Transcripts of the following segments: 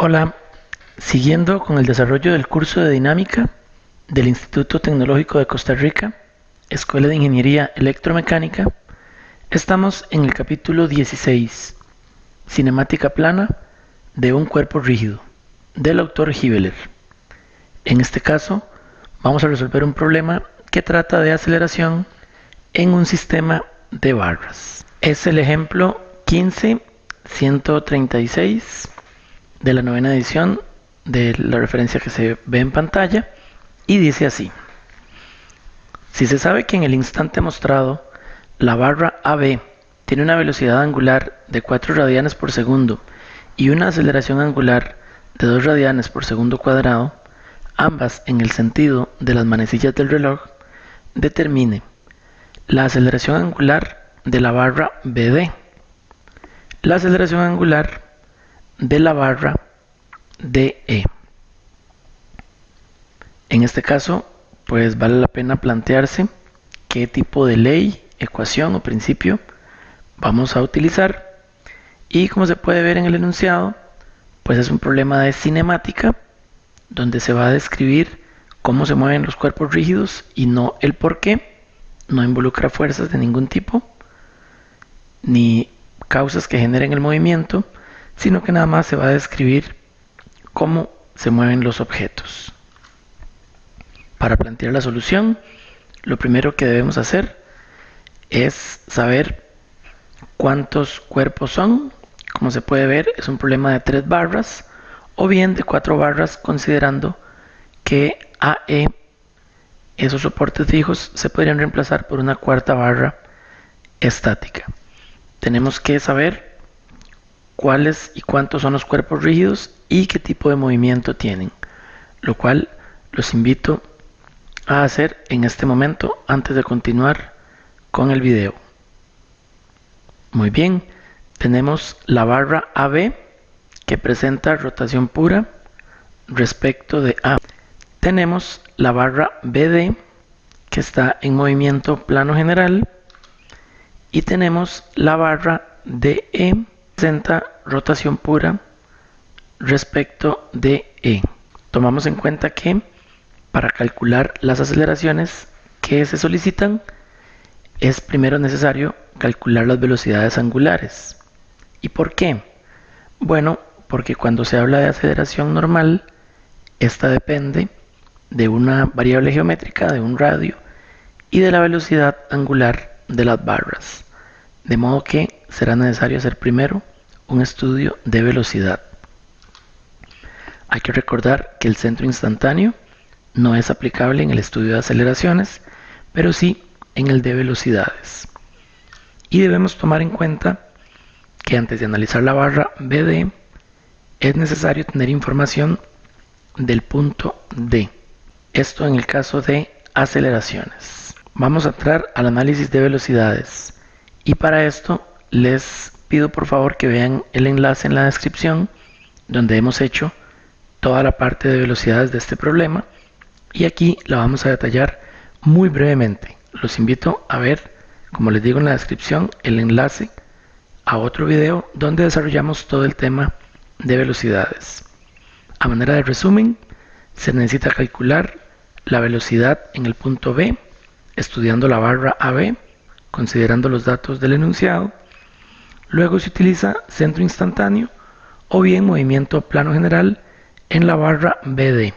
Hola, siguiendo con el desarrollo del curso de dinámica del Instituto Tecnológico de Costa Rica, Escuela de Ingeniería Electromecánica, estamos en el capítulo 16, Cinemática plana de un cuerpo rígido, del autor Hibeler. En este caso, vamos a resolver un problema que trata de aceleración en un sistema de barras. Es el ejemplo 15.136 de la novena edición de la referencia que se ve en pantalla y dice así: si se sabe que en el instante mostrado la barra AB tiene una velocidad angular de 4 radianes por segundo y una aceleración angular de 2 radianes por segundo cuadrado, ambas en el sentido de las manecillas del reloj, determine la aceleración angular de la barra BD, la aceleración angular de la barra DE. En este caso, pues vale la pena plantearse qué tipo de ley, ecuación o principio vamos a utilizar. Y como se puede ver en el enunciado, pues es un problema de cinemática, donde se va a describir cómo se mueven los cuerpos rígidos y no el por qué. No involucra fuerzas de ningún tipo, ni causas que generen el movimiento, sino que nada más se va a describir cómo se mueven los objetos. Para plantear la solución, lo primero que debemos hacer es saber cuántos cuerpos son. Como se puede ver, es un problema de 3 barras o bien de 4 barras, considerando que AE, esos soportes fijos, se podrían reemplazar por una cuarta barra estática. Tenemos que saber cuáles y cuántos son los cuerpos rígidos y qué tipo de movimiento tienen, lo cual los invito a hacer en este momento antes de continuar con el video. Muy bien, tenemos la barra AB que presenta rotación pura respecto de A. Tenemos la barra BD que está en movimiento plano general y tenemos la barra DE que presenta rotación pura respecto de E. Tomamos en cuenta que para calcular las aceleraciones que se solicitan es primero necesario calcular las velocidades angulares. ¿Y por qué? Bueno, porque cuando se habla de aceleración normal, esta depende de una variable geométrica, de un radio, y de la velocidad angular de las barras. De modo que será necesario hacer primero un estudio de velocidad. Hay que recordar que el centro instantáneo no es aplicable en el estudio de aceleraciones, pero sí en el de velocidades. Y debemos tomar en cuenta que antes de analizar la barra BD es necesario tener información del punto D. Esto en el caso de aceleraciones. Vamos a entrar al análisis de velocidades y para esto les pido por favor que vean el enlace en la descripción donde hemos hecho toda la parte de velocidades de este problema y aquí la vamos a detallar muy brevemente. Los invito a ver, como les digo en la descripción, el enlace a otro video donde desarrollamos todo el tema de velocidades. A manera de resumen, se necesita calcular la velocidad en el punto B, estudiando la barra AB, considerando los datos del enunciado. Luego se utiliza centro instantáneo o bien movimiento plano general en la barra BD.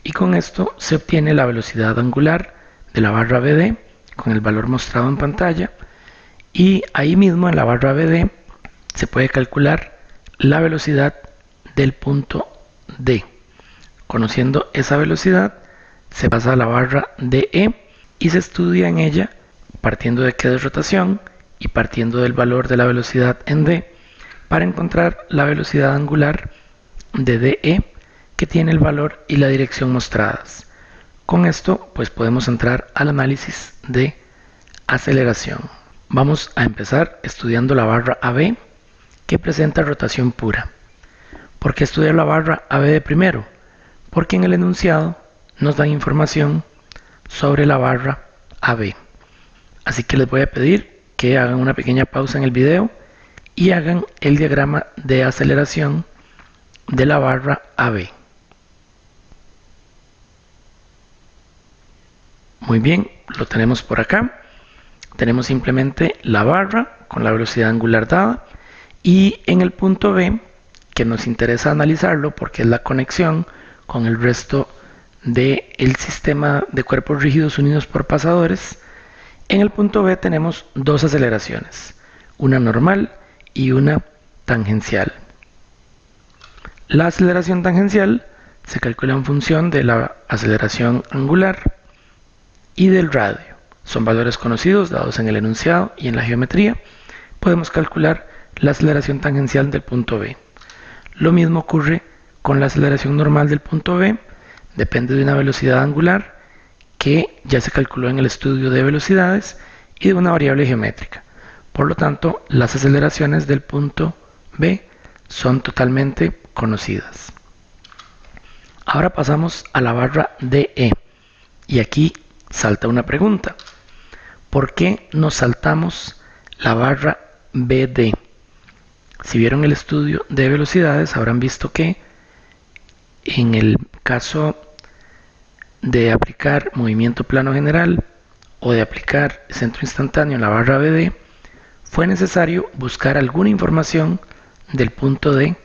Y con esto se obtiene la velocidad angular de la barra BD con el valor mostrado en pantalla. Y ahí mismo en la barra BD se puede calcular la velocidad del punto D. Conociendo esa velocidad, se pasa a la barra DE y se estudia en ella, partiendo de qué es rotación y partiendo del valor de la velocidad en D, para encontrar la velocidad angular de DE que tiene el valor y la dirección mostradas. Con esto, pues podemos entrar al análisis de aceleración. Vamos a empezar estudiando la barra AB que presenta rotación pura. ¿Por qué estudiar la barra AB de primero? Porque en el enunciado nos dan información sobre la barra AB. Así que les voy a pedir que hagan una pequeña pausa en el video y hagan el diagrama de aceleración de la barra AB. Muy bien, lo tenemos por acá. Tenemos simplemente la barra con la velocidad angular dada, y en el punto B, que nos interesa analizarlo porque es la conexión con el resto del sistema de cuerpos rígidos unidos por pasadores, en el punto B tenemos dos aceleraciones, una normal y una tangencial. La aceleración tangencial se calcula en función de la aceleración angular y del radio. Son valores conocidos dados en el enunciado y en la geometría. Podemos calcular la aceleración tangencial del punto B. Lo mismo ocurre con la aceleración normal del punto B. Depende de una velocidad angular que ya se calculó en el estudio de velocidades y de una variable geométrica. Por lo tanto, las aceleraciones del punto B son totalmente conocidas. Ahora pasamos a la barra DE. Y aquí salta una pregunta. ¿Por qué nos saltamos la barra BD? Si vieron el estudio de velocidades, habrán visto que en el caso de aplicar movimiento plano general o de aplicar centro instantáneo en la barra BD, fue necesario buscar alguna información del punto D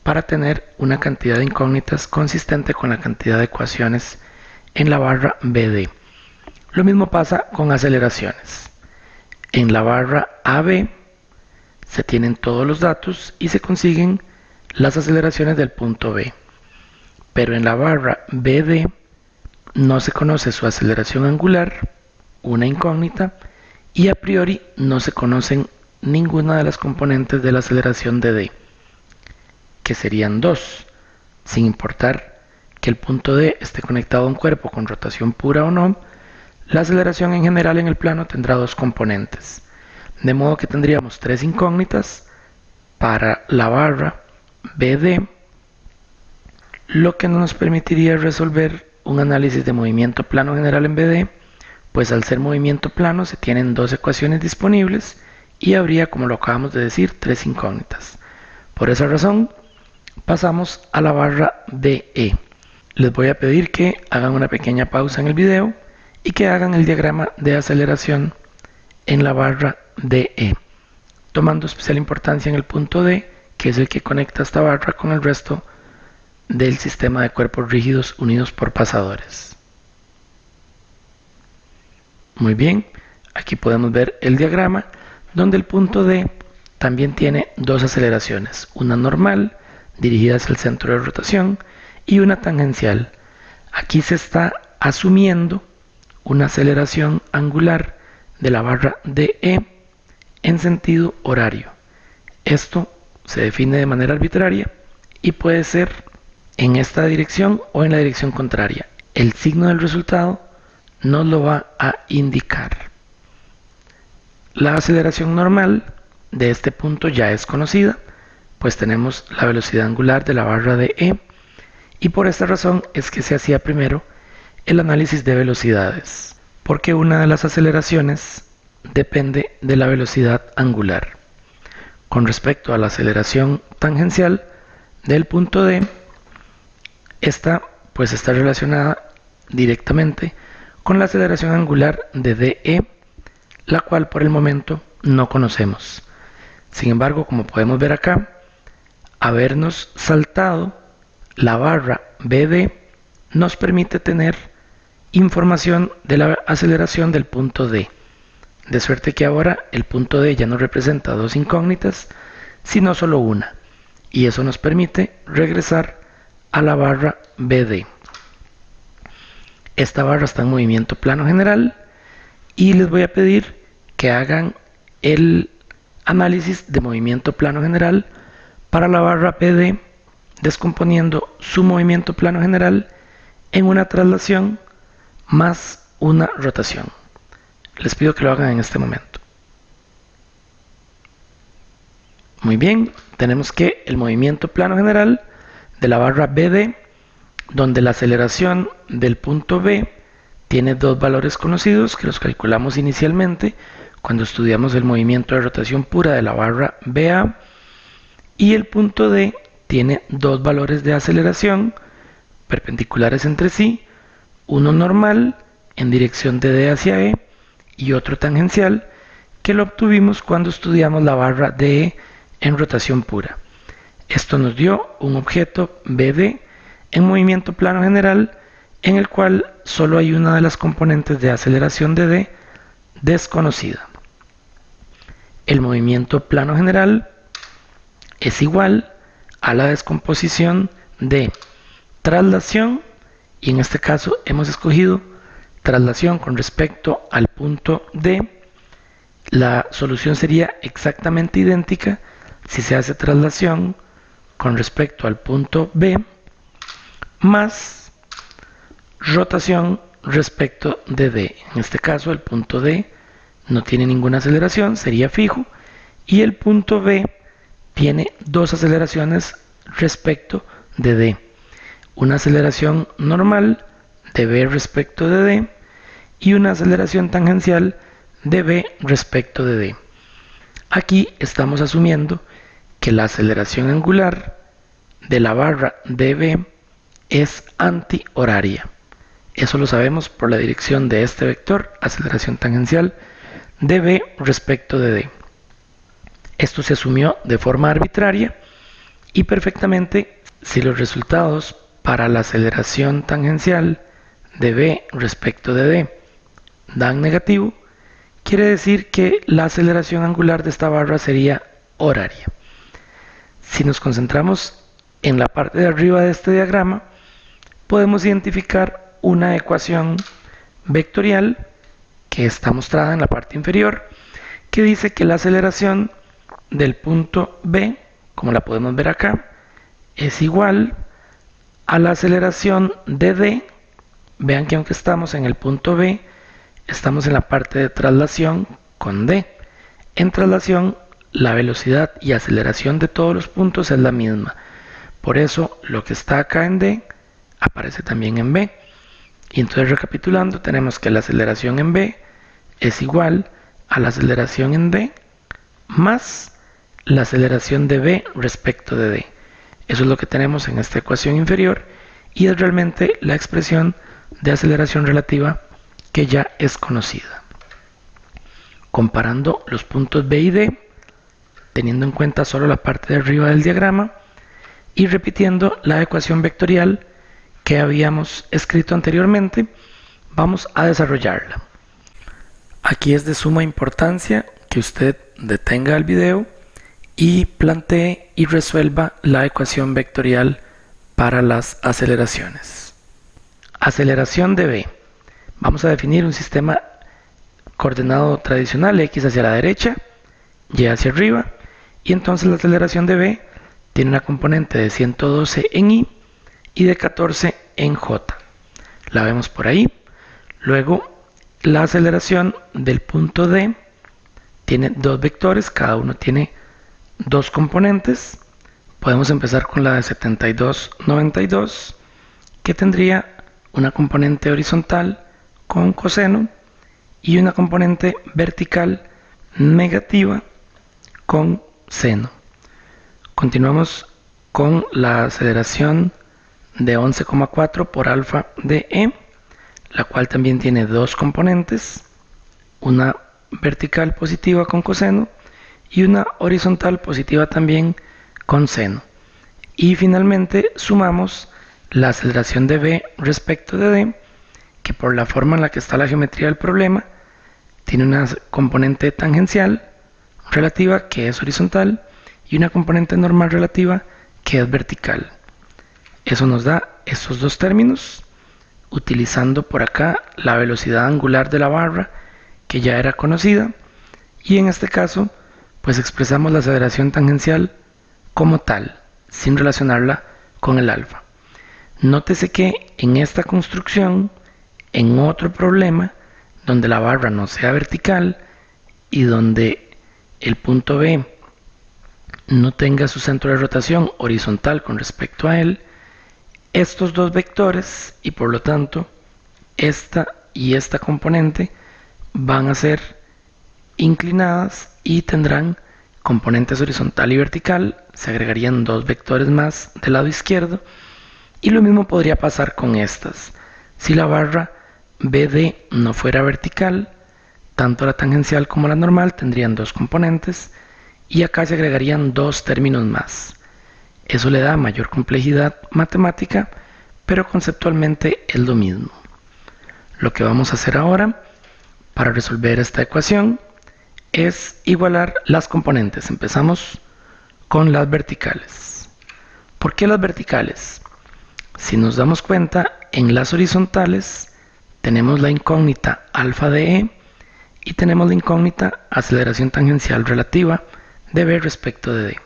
para tener una cantidad de incógnitas consistente con la cantidad de ecuaciones en la barra BD. Lo mismo pasa con aceleraciones. En la barra AB se tienen todos los datos y se consiguen las aceleraciones del punto B. Pero en la barra BD no se conoce su aceleración angular, una incógnita, y a priori no se conocen ninguna de las componentes de la aceleración de D, que serían dos, sin importar que el punto D esté conectado a un cuerpo con rotación pura o no. La aceleración en general en el plano tendrá dos componentes, de modo que tendríamos tres incógnitas para la barra BD, lo que no nos permitiría resolver un análisis de movimiento plano general en BD, pues al ser movimiento plano se tienen dos ecuaciones disponibles y habría, como lo acabamos de decir, tres incógnitas. Por esa razón pasamos a la barra DE. Les voy a pedir que hagan una pequeña pausa en el video y que hagan el diagrama de aceleración en la barra DE, tomando especial importancia en el punto D, que es el que conecta esta barra con el resto del sistema de cuerpos rígidos unidos por pasadores. Muy bien, aquí podemos ver el diagrama donde el punto D también tiene dos aceleraciones, una normal dirigida hacia el centro de rotación y una tangencial. Aquí se está asumiendo una aceleración angular de la barra DE en sentido horario. Esto se define de manera arbitraria y puede ser en esta dirección o en la dirección contraria. El signo del resultado nos lo va a indicar. La aceleración normal de este punto ya es conocida, pues tenemos la velocidad angular de la barra DE, y por esta razón es que se hacía primero el análisis de velocidades, porque una de las aceleraciones depende de la velocidad angular. Con respecto a la aceleración tangencial del punto D, esta pues está relacionada directamente con la aceleración angular de DE, la cual por el momento no conocemos. Sin embargo, como podemos ver acá, habernos saltado la barra BD nos permite tener información de la aceleración del punto D, de suerte que ahora el punto D ya no representa dos incógnitas, sino solo una, y eso nos permite regresar a la barra BD. Esta barra está en movimiento plano general y les voy a pedir que hagan el análisis de movimiento plano general para la barra BD, descomponiendo su movimiento plano general en una traslación más una rotación. Les pido que lo hagan en este momento. Muy bien, tenemos que el movimiento plano general de la barra BD, donde la aceleración del punto B tiene dos valores conocidos que los calculamos inicialmente cuando estudiamos el movimiento de rotación pura de la barra BA, y el punto D tiene dos valores de aceleración perpendiculares entre sí, uno normal en dirección de D hacia E y otro tangencial que lo obtuvimos cuando estudiamos la barra DE en rotación pura. Esto nos dio un objeto BD en movimiento plano general en el cual solo hay una de las componentes de aceleración de D desconocida. El movimiento plano general es igual a la descomposición de traslación, y en este caso hemos escogido traslación con respecto al punto D. La solución sería exactamente idéntica si se hace traslación con respecto al punto B más rotación respecto de D. En este caso el punto D no tiene ninguna aceleración, sería fijo, y el punto B tiene dos aceleraciones respecto de D. Una aceleración normal de B respecto de D y una aceleración tangencial de B respecto de D. Aquí estamos asumiendo que la aceleración angular de la barra DB es antihoraria. Eso lo sabemos por la dirección de este vector, aceleración tangencial de B respecto de D. Esto se asumió de forma arbitraria y perfectamente si los resultados para la aceleración tangencial de B respecto de D dan negativo, quiere decir que la aceleración angular de esta barra sería horaria. Si nos concentramos en la parte de arriba de este diagrama, podemos identificar una ecuación vectorial que está mostrada en la parte inferior, que dice que la aceleración del punto B, como la podemos ver acá, es igual a la aceleración de D. Vean que aunque estamos en el punto B, estamos en la parte de traslación con D. En traslación, la velocidad y aceleración de todos los puntos es la misma. Por eso, lo que está acá en D aparece también en B. Y entonces, recapitulando, tenemos que la aceleración en B es igual a la aceleración en D más la aceleración de B respecto de D. Eso es lo que tenemos en esta ecuación inferior y es realmente la expresión de aceleración relativa que ya es conocida. Comparando los puntos B y D, teniendo en cuenta solo la parte de arriba del diagrama y repitiendo la ecuación vectorial que habíamos escrito anteriormente, vamos a desarrollarla. Aquí es de suma importancia que usted detenga el video y plantee y resuelva la ecuación vectorial para las aceleraciones. Aceleración de B. Vamos a definir un sistema coordenado tradicional, X hacia la derecha, Y hacia arriba, y entonces la aceleración de B tiene una componente de 112 en Y y de 14 en J. La vemos por ahí. Luego, la aceleración del punto D tiene dos vectores, cada uno tiene dos componentes. Podemos empezar con la de 72, 92, que tendría una componente horizontal con coseno y una componente vertical negativa con seno. Continuamos con la aceleración de 11,4 por alfa de E, la cual también tiene dos componentes, una vertical positiva con coseno y una horizontal positiva también con seno. Y finalmente sumamos la aceleración de B respecto de D, que por la forma en la que está la geometría del problema, tiene una componente tangencial relativa que es horizontal y una componente normal relativa que es vertical. Eso nos da estos dos términos, utilizando por acá la velocidad angular de la barra, que ya era conocida, y en este caso, pues expresamos la aceleración tangencial como tal, sin relacionarla con el alfa. Nótese que en esta construcción, en otro problema, donde la barra no sea vertical y donde el punto B no tenga su centro de rotación horizontal con respecto a él, estos dos vectores y por lo tanto esta y esta componente van a ser inclinadas y tendrán componentes horizontal y vertical se agregarían 2 vectores más del lado izquierdo, y lo mismo podría pasar con estas. Si la barra BD no fuera vertical, tanto la tangencial como la normal tendrían 2 componentes, y acá se agregarían 2 términos más. Eso le da mayor complejidad matemática, pero conceptualmente es lo mismo. Lo que vamos a hacer ahora para resolver esta ecuación es igualar las componentes. Empezamos con las verticales. ¿Por qué las verticales? Si nos damos cuenta, en las horizontales tenemos la incógnita alfa de E y tenemos la incógnita aceleración tangencial relativa de B respecto de D.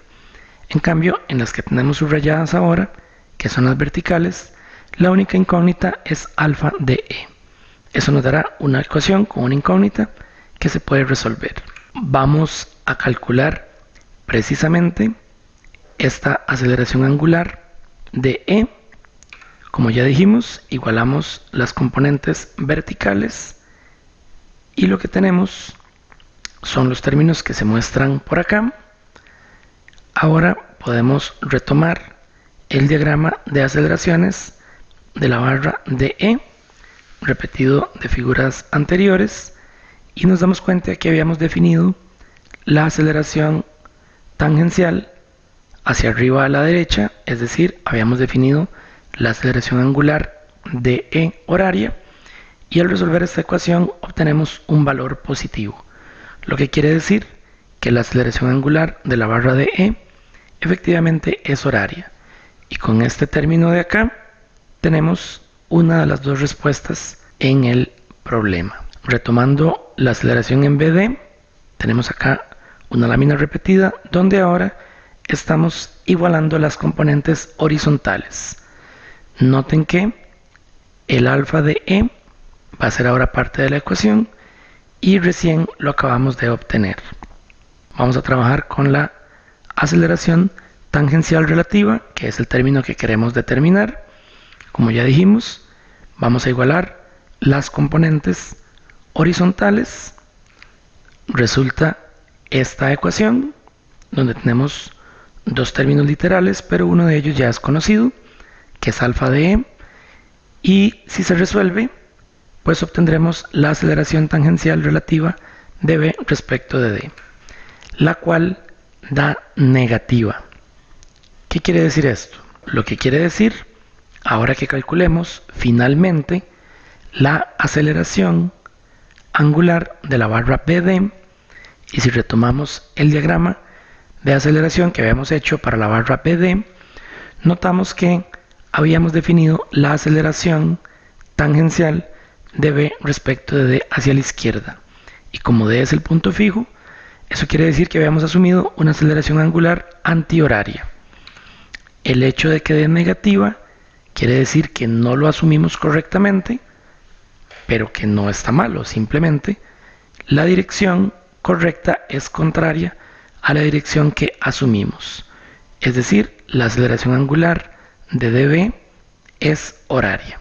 En cambio, en las que tenemos subrayadas ahora, que son las verticales, la única incógnita es alfa de E. Eso nos dará una ecuación con una incógnita que se puede resolver. Vamos a calcular precisamente esta aceleración angular de E. Como ya dijimos, igualamos las componentes verticales y lo que tenemos son los términos que se muestran por acá. Ahora podemos retomar el diagrama de aceleraciones de la barra de E, repetido de figuras anteriores, y nos damos cuenta que habíamos definido la aceleración tangencial hacia arriba a la derecha, es decir, habíamos definido la aceleración angular de E horaria, y al resolver esta ecuación obtenemos un valor positivo, lo que quiere decir que la aceleración angular de la barra de E efectivamente es horaria, y con este término de acá tenemos una de las 2 respuestas en el problema. Retomando la aceleración en BD, tenemos acá una lámina repetida donde ahora estamos igualando las componentes horizontales. Noten que el alfa de E va a ser ahora parte de la ecuación y recién lo acabamos de obtener. Vamos a trabajar con la aceleración tangencial relativa, que es el término que queremos determinar. Como ya dijimos, vamos a igualar las componentes horizontales. Resulta esta ecuación donde tenemos 2 términos literales, pero uno de ellos ya es conocido, que es alfa de E, y si se resuelve, pues obtendremos la aceleración tangencial relativa de B respecto de D, la cual da negativa. ¿Qué quiere decir esto? Lo que quiere decir, ahora que calculemos finalmente la aceleración angular de la barra BD, y si retomamos el diagrama de aceleración que habíamos hecho para la barra BD, notamos que habíamos definido la aceleración tangencial de B respecto de D hacia la izquierda, y como D es el punto fijo, eso quiere decir que habíamos asumido una aceleración angular antihoraria. El hecho de que D es negativa quiere decir que no lo asumimos correctamente, pero que no está malo, simplemente la dirección correcta es contraria a la dirección que asumimos. Es decir, la aceleración angular de dB es horaria.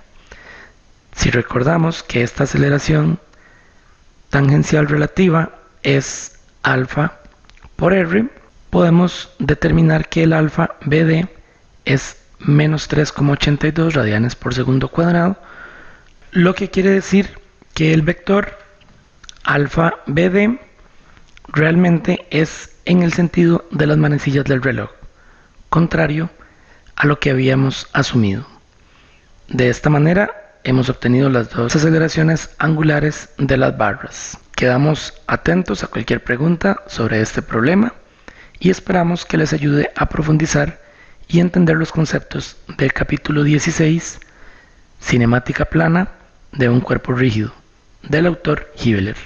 Si recordamos que esta aceleración tangencial relativa es alfa por R, podemos determinar que el alfa BD es menos 3,82 radianes por segundo cuadrado, lo que quiere decir que el vector alfa BD realmente es en el sentido de las manecillas del reloj, contrario a lo que habíamos asumido. De esta manera hemos obtenido las 2 aceleraciones angulares de las barras. Quedamos atentos a cualquier pregunta sobre este problema y esperamos que les ayude a profundizar y entender los conceptos del capítulo 16, Cinemática plana de un cuerpo rígido, del autor Hibeler.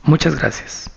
Muchas gracias.